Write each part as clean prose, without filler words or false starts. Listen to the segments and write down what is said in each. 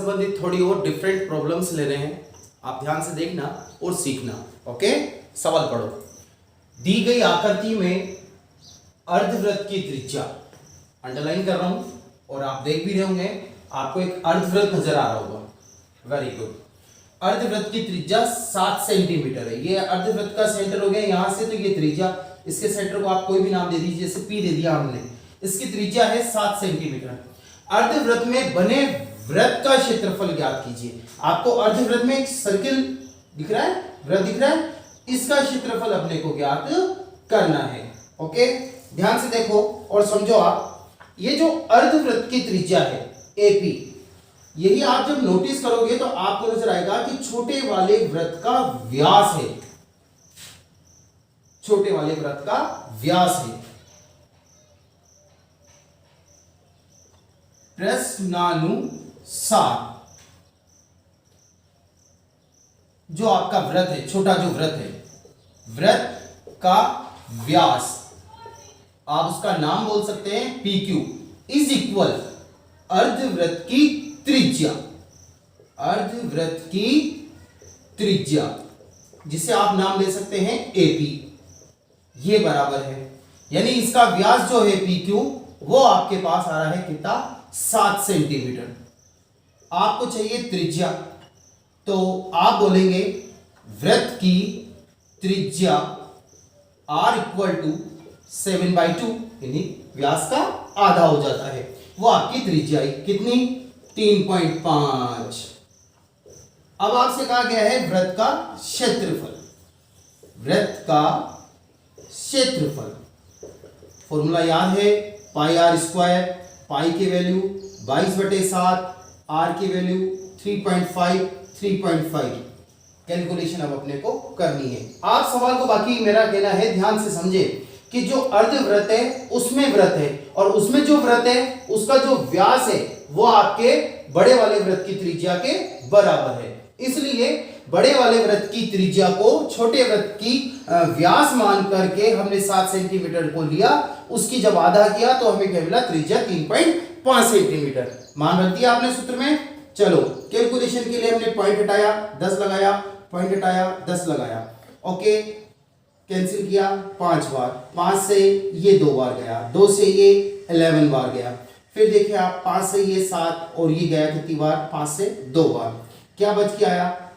संबंधित थोड़ी और डिफरेंट प्रॉब्लम्स ले रहे हैं, आप ध्यान से देखना और सीखना। ओके, सवाल पढ़ो। दी गई आकृति में अर्धवृत्त की त्रिज्या, अंडरलाइन कर रहा हूं और आप देख भी रहे होंगे, आपको एक अर्धवृत्त नजर आ रहा होगा। Very good. अर्धवृत्त की त्रिज्या 7 सेंटीमीटर है। ये अर्धवृत्त का सेंटर हो गया यहां से, तो ये त्रिज्या, इसके सेंटर को आप कोई भी नाम दे दीजिए, जैसे पी दे दिया हमने। इसकी त्रिज्या है 7 सेंटीमीटर। अर्धवृत्त में बने वृत्त का क्षेत्रफल ज्ञात कीजिए। आपको अर्धवृत्त में एक सर्किल दिख रहा है, वृत्त दिख रहा है, इसका क्षेत्रफल अपने को ज्ञात करना है। ओके, ध्यान से देखो और समझो। आप ये जो अर्धवृत्त की त्रिज्या है एपी, यही आप जब नोटिस करोगे तो आपको नजर आएगा कि छोटे वाले वृत्त का व्यास है, छोटे वाले वृत्त का व्यास है। प्रश्नानुसार जो आपका वृत्त है, छोटा जो वृत्त है, वृत्त का व्यास, आप उसका नाम बोल सकते हैं PQ, इज इक्वल अर्धवृत्त की त्रिज्या, अर्धवृत्त की त्रिज्या, जिसे आप नाम दे सकते हैं AP, ये बराबर है, यानी इसका व्यास जो है PQ, वो आपके पास आ रहा है कितना, 7 सेंटीमीटर। आपको चाहिए त्रिज्या, तो आप बोलेंगे वृत्त की त्रिज्या R इक्वल टू 7/2, यानी व्यास का आधा हो जाता है, वो आपकी त्रिज्या है कितनी, 3.5। अब आपसे कहा गया है वृत्त का क्षेत्रफल, वृत्त का क्षेत्रफल फॉर्मूला याद है, पाई आर स्क्वायर, पाई की वैल्यू 22/7, आर की वैल्यू 3.5। कैलकुलेशन अब अपने को करनी है। आप सवाल को, बाकी मेरा कहना है ध्यान से समझे कि जो अर्धवृत्त है उसमें वृत्त है, और उसमें जो वृत्त है उसका जो व्यास है वो आपके बड़े वाले वृत्त की त्रिज्या के बराबर है। इसलिए बड़े वाले वृत्त की त्रिज्या को छोटे वृत्त की व्यास मान करके हमने 7 सेंटीमीटर को लिया, उसकी जब आधा किया तो हमें क्या मिला, त्रिज्या 3.5 सेंटीमीटर। मान रख दिया आपने सूत्र में। चलो कैलकुलेशन के लिए हमने पॉइंट हटाया, 10 लगाया, पॉइंट हटाया, 10 लगाया। ओके, कैंसिल किया 5 बार, 5 से ये 2 बार गया, 2 से ये 11 बार गया। फिर देखिए आप 5 से ये 7 और ये गया कितनी बार, 5 से 2 बार। क्या बच के आया,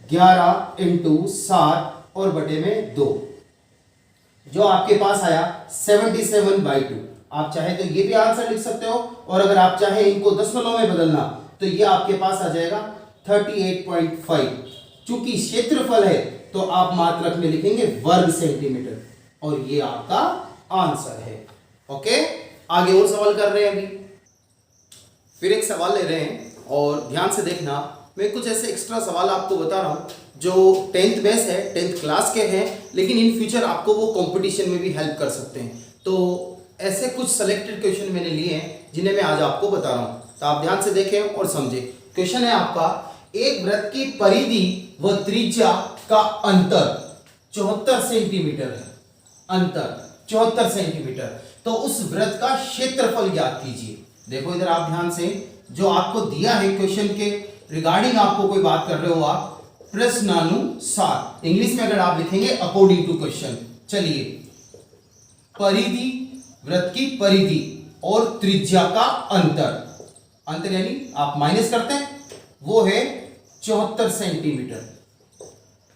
11 × 7 और बटे में 2, जो आपके पास आया 77/2। आप चाहे तो ये भी आंसर लिख सकते हो, और अगर आप चाहे इनको दशमलव में बदलना तो ये आपके पास आ जाएगा 38.5। चूंकि क्षेत्रफल है तो आप मात्रक में लिखेंगे वर्ग सेंटीमीटर, और ये आपका आंसर है। ओके, आगे और सवाल कर रहे हैं। अभी फिर एक सवाल ले रहे हैं और ध्यान से देखना। मैं कुछ ऐसे एक्स्ट्रा सवाल आपको बता रहा हूं जो 10th बेस है, 10th क्लास के हैं, लेकिन इन फ्यूचर आपको वो कंपटीशन में भी हेल्प कर सकते हैं। तो ऐसे कुछ सेलेक्टेड क्वेश्चन मैंने लिए हैं जिन्हें मैं आज आपको बता रहा हूं, तो आप ध्यान से देखें और समझें। क्वेश्चन है आपका, एक वृत्त की परिधि व त्रिज्या का अंतर 74 सेंटीमीटर है, अंतर 74 सेंटीमीटर, तो उस वृत्त का क्षेत्रफल ज्ञात कीजिए। देखो इधर आप ध्यान से, जो आपको दिया है क्वेश्चन के रिगार्डिंग आपको कोई बात कर रहे हो आप, प्रश्नानुसार, इंग्लिश में अगर आप लिखेंगे अकॉर्डिंग टू क्वेश्चन। चलिए, परिधि, वृत्त की परिधि और त्रिज्या का अंतर, अंतर यानी आप माइनस करते हैं, वो है 74 सेंटीमीटर।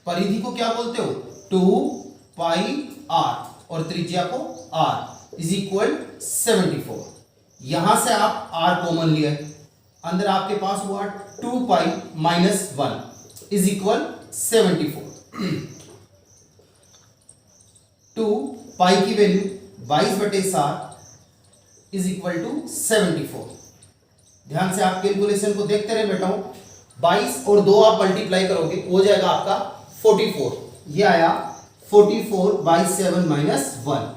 परिधि को क्या बोलते हो, 2πr, और त्रिज्या को r इज इक्वल 74। यहां से आप r कॉमन लिया, अंदर आपके पास हुआ 2π - 1 इज इक्वल 74। 2π की वैल्यू 22/7 इज इक्वल टू 74। ध्यान से आप कैलकुलेशन को देखते रहे बेटा। 22 और 2 आप मल्टीप्लाई करोगे, हो जाएगा आपका 44। ये आया 44/7 - 1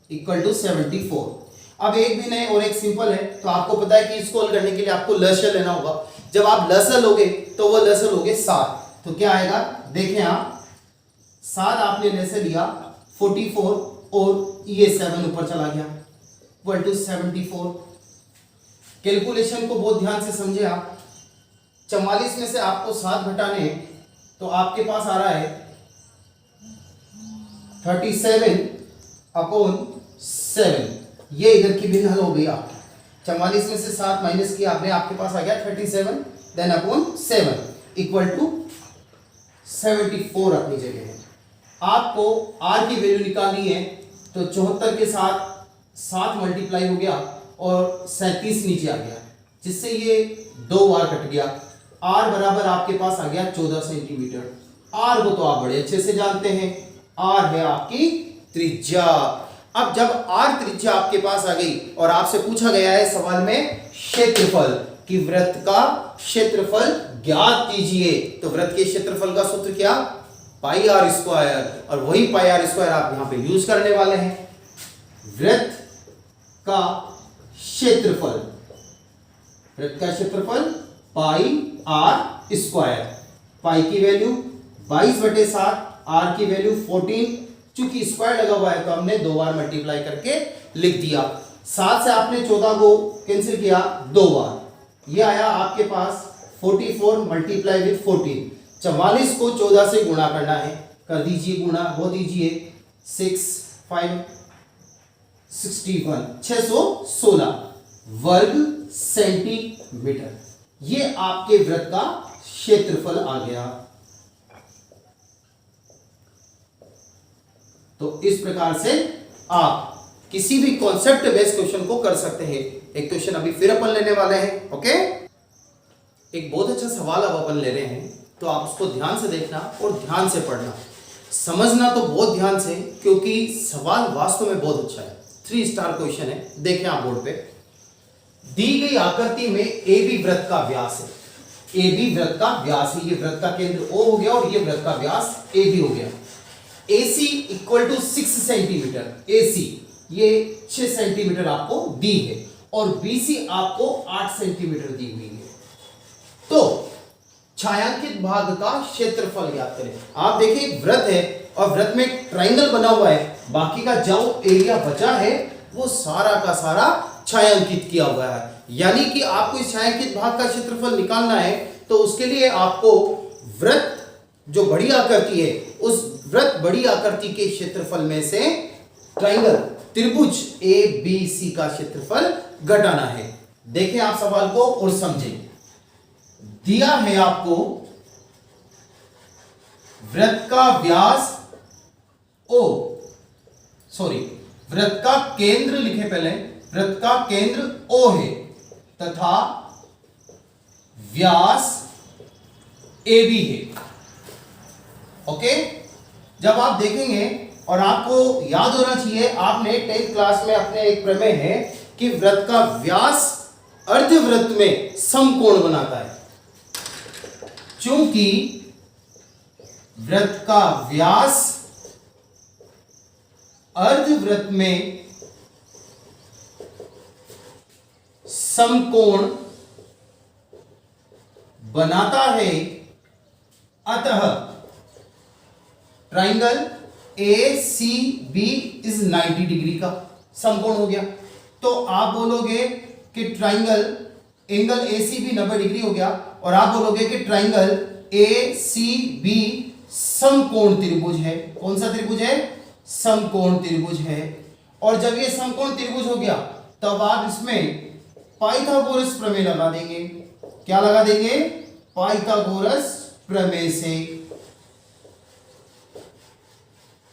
इक्वल टू 74। अब एक भी नहीं और एक सिंपल है, तो आपको पता है कि इसको हल करने के लिए आपको लसर लेना होगा। जब आप लसर लोगे तो वो लसर लोगे 7, तो क्या आएगा, देखें आप, 7 आपने लसर लिया, 44 और ये 7 ऊपर चला गया, इक्वल टू 74। कैलकुलेशन को बहुत ध्यान से समझे आप। 44 में से आपको 7 घटाने हैं, तो आपके पास आ रहा है 37/7। ये इधर की भिन्न हल हो गई आपकी। 44 में से 7 माइनस किया आपने, आपके पास आ गया 37 देन अपॉन 7 इक्वल टू 74 अपनी जगह है। आपको r की वैल्यू निकालनी है, तो 74 के साथ 7 मल्टीप्लाई हो गया और 37 नीचे आ गया, जिससे ये 2 बार कट गया। r बराबर आपके पास आ गया 14 सेंटीमीटर। r को तो आप बड़े अच्छे से जानते हैं, r है आपकी त्रिज्या। अब जब r त्रिज्या आपके पास आ गई और आपसे पूछा गया है सवाल में क्षेत्रफल, कि वृत्त का क्षेत्रफल ज्ञात कीजिए, तो वृत्त के क्षेत्रफल का सूत्र क्या, पाई आर स्क्वायर, और वही पाई आर स्क्वायर आप यहां पे यूज करने वाले हैं। वृत्त का क्षेत्रफल, वृत्त का क्षेत्रफल पाई आर स्क्वायर, पाई की वैल्यू 22/7, आर की वैल्यू 14। चूंकि स्क्वायर लगा हुआ है तो हमने 2 बार मल्टीप्लाई करके लिख दिया। 7 से आपने 14 को कैंसिल किया 2 बार, ये आया आपके पास 44 मल्टीप्लाई विद 14। 44 को 14 से गुणा करना है, कर दीजिए गुणा, वो दीजिए 6 5 61 616 वर्ग सेंटीमीटर। ये आपके वृत्त का क्षेत्रफल आ गया। तो इस प्रकार से आप किसी भी कॉन्सेप्ट बेस्ड क्वेश्चन को कर सकते हैं। एक क्वेश्चन अभी फिर अपन लेने वाले हैं, ओके। एक बहुत अच्छा सवाल अब अपन ले रहे हैं, तो आप उसको ध्यान से देखना और ध्यान से पढ़ना, समझना तो बहुत ध्यान से, क्योंकि सवाल वास्तव में बहुत अच्छा है। 3 स्टार क्वेश्चन है। देखें आप बोर्ड पे, दी गई आकृति में ए बी वृत्त का व्यास है। ए बी वृत्त का व्यास है, ये वृत्त का केंद्र O हो गया और ये वृत्त का व्यास ए बी हो गया। AC equal to 6 centimetre, AC ये 6 सेंटीमीटर आपको दी है और BC आपको 8 सेंटीमीटर दी हुई है। तो छायांकित भाग का क्षेत्रफल ज्ञात करें। आप देखिए वृत्त है और वृत्त में एक ट्रायंगल बना हुआ है, बाकी का जो एरिया बचा है वो सारा का सारा छायांकित किया हुआ है। यानी कि आपको इस छायांकित भाग का क्षेत्रफल निकालना है, तो उसके लिए आपको वृत्त जो बड़ी आकृति है, उस वृत्त बड़ी आकृति के क्षेत्रफल में से ट्रायंगल त्रिभुज ABC का क्षेत्रफल घटाना है। देखें आप सवाल को और समझें। दिया है आपको वृत्त का व्यास वृत्त का केंद्र लिखे पहले, वृत्त का केंद्र O है तथा व्यास AB है, ओके। जब आप देखेंगे, और आपको याद होना चाहिए, आपने 10th क्लास में अपने एक प्रमेय है कि वृत्त का व्यास अर्धवृत्त में समकोण बनाता है। चूंकि वृत्त का व्यास अर्धवृत्त में समकोण बनाता है, अतः ट्राइंगल ACB इज 90 डिग्री का समकोण हो गया। तो आप बोलोगे कि ट्राइंगल एंगल ACB 90 डिग्री हो गया, और आप बोलोगे कि ट्राइंगल ACB समकोण त्रिभुज है। कौन सा त्रिभुज है? समकोण त्रिभुज है। और जब ये समकोण त्रिभुज हो गया, तब आप इसमें पाइथागोरस प्रमेय लगा देंगे। क्या लगा देंगे? पाइथागोरस प्रमेय से।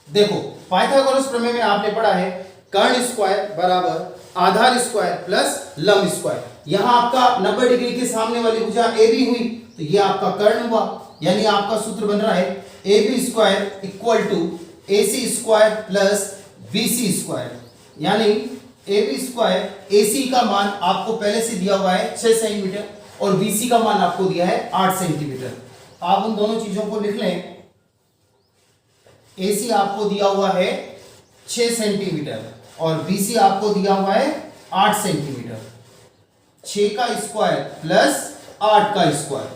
देखो, पाइथागोरस प्रमेय में आपने पढ़ा है कर्ण स्क्वायर बराबर आधार स्क्वायर प्लस लंब स्क्वायर। यहां आपका 90 डिग्री के सामने वाली भुजा AB हुई, तो ये आपका कर्ण हुआ। यानी आपका सूत्र बन रहा है AB square equal to AC square plus BC square. यानी AB स्क्वायर, AC का मान आपको पहले से दिया हुआ है 6 सेंटीमीटर और BC का मान आपको दिया है 8 सेंटीमीटर। आप उन दोनों चीजों को लिख लें। AC आपको दिया हुआ है 6 सेंटीमीटर और BC आपको दिया हुआ है 8 सेंटीमीटर। 6 का स्क्वायर प्लस 8 का स्क्वायर,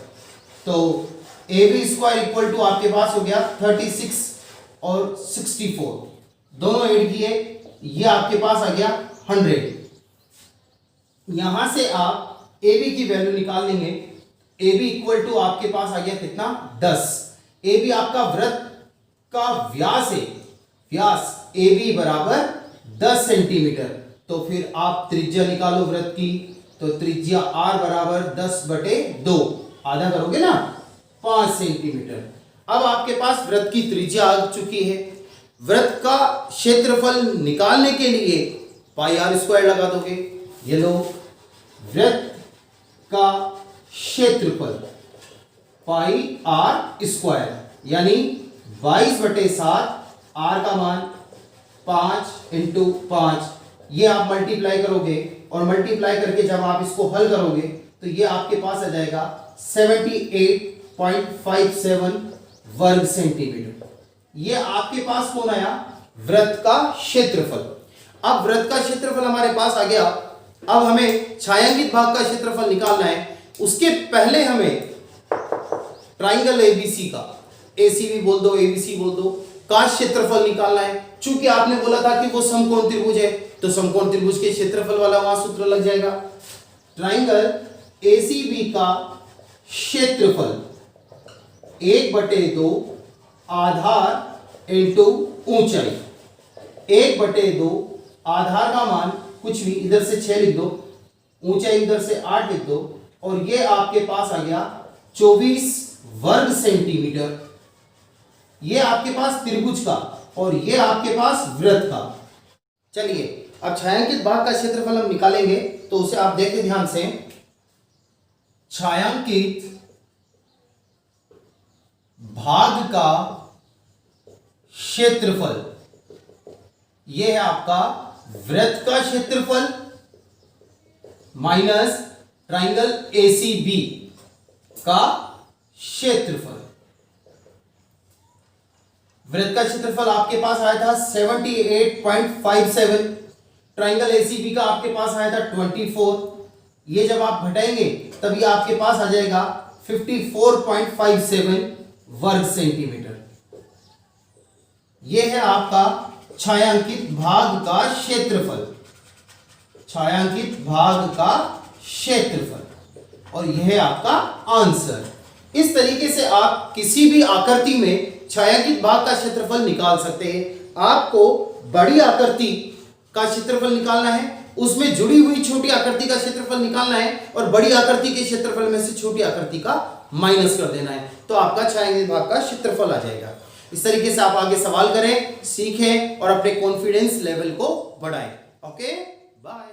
तो AB स्क्वायर इक्वल टू आपके पास हो गया 36 और 64, दोनों ऐड किए, ये आपके पास आ गया 100। यहां से आप AB की वैल्यू निकाल लेंगे ए बी इक्वल टू आपके पास आ गया कितना 10। ए बी आपका वृत्त का व्यास है, व्यास ए बी बराबर 10 सेंटीमीटर। तो फिर आप त्रिज्या निकालो वृत्त की, तो त्रिज्या r बराबर 10/2, आधा करोगे ना 5 सेंटीमीटर। अब आपके पास वृत्त की त्रिज्या आ चुकी है। वृत्त का क्षेत्रफल निकालने के लिए पाई आर स्क्वायर लगा दोगे। ये लो, वृत्त का क्षेत्रफल पाई आर स्क्वायर यानी 22/7, आर का मान 5 × 5, ये आप मल्टीप्लाई करोगे और मल्टीप्लाई करके जब आप इसको हल करोगे तो ये आपके पास आ जाएगा 78.57 वर्ग सेंटीमीटर। ये आपके पास कौन आया? वृत्त का क्षेत्रफल। अब वृत्त का क्षेत्रफल हमारे पास आ गया। अब हमें छायांकित भाग का क्षेत्रफल निकालना है। उसके पहले हमें ट्राइंगल एबीसी का, एसीबी बोल दो, एबीसी बोल दो, का क्षेत्रफल निकालना है। चूंकि आपने बोला था कि वो समकोण त्रिभुज है, तो समकोण त्रिभुज के क्षेत्रफल वाला वहां सूत्र लग जाएगा। ट्राइंगल एसीबी का क्षेत्रफल 1/2 आधार इंटू ऊंचाई। 1/2 आधार का मान कुछ भी, इधर से 6 लिख दो, ऊंचाई इधर से 8 लिख दो, और ये आपके पास आ गया 24 वर्ग सेंटीमीटर। ये आपके पास त्रिभुज का और ये आपके पास वृत्त का। चलिए अब छायांकित भाग का क्षेत्रफल हम निकालेंगे, तो उसे आप देखें ध्यान से। छायांकित भाग का क्षेत्रफल, यह है आपका वृत्त का क्षेत्रफल माइनस ट्राइंगल एसीबी का क्षेत्रफल। वृत्त का क्षेत्रफल आपके पास आया था 78.57, ट्राइंगल एसीबी का आपके पास आया था 24। ये जब आप घटाएंगे तब ये आपके पास आ जाएगा 54.57 वर्ग सेंटीमीटर। यह है आपका छायांकित भाग का क्षेत्रफल, छायांकित भाग का क्षेत्रफल, और यह है आपका आंसर। इस तरीके से आप किसी भी आकृति में छायांकित भाग का क्षेत्रफल निकाल सकते हैं। आपको बड़ी आकृति का क्षेत्रफल निकालना है, उसमें जुड़ी हुई छोटी आकृति का क्षेत्रफल निकालना है, और बड़ी आकृति के क्षेत्रफल में से छोटी आकृति का माइनस कर देना है, तो आपका छायांकित भाग का क्षेत्रफल आ जाएगा। इस तरीके से आप आगे सवाल करें, सीखें और अपने कॉन्फिडेंस लेवल को बढ़ाएं। Okay, bye.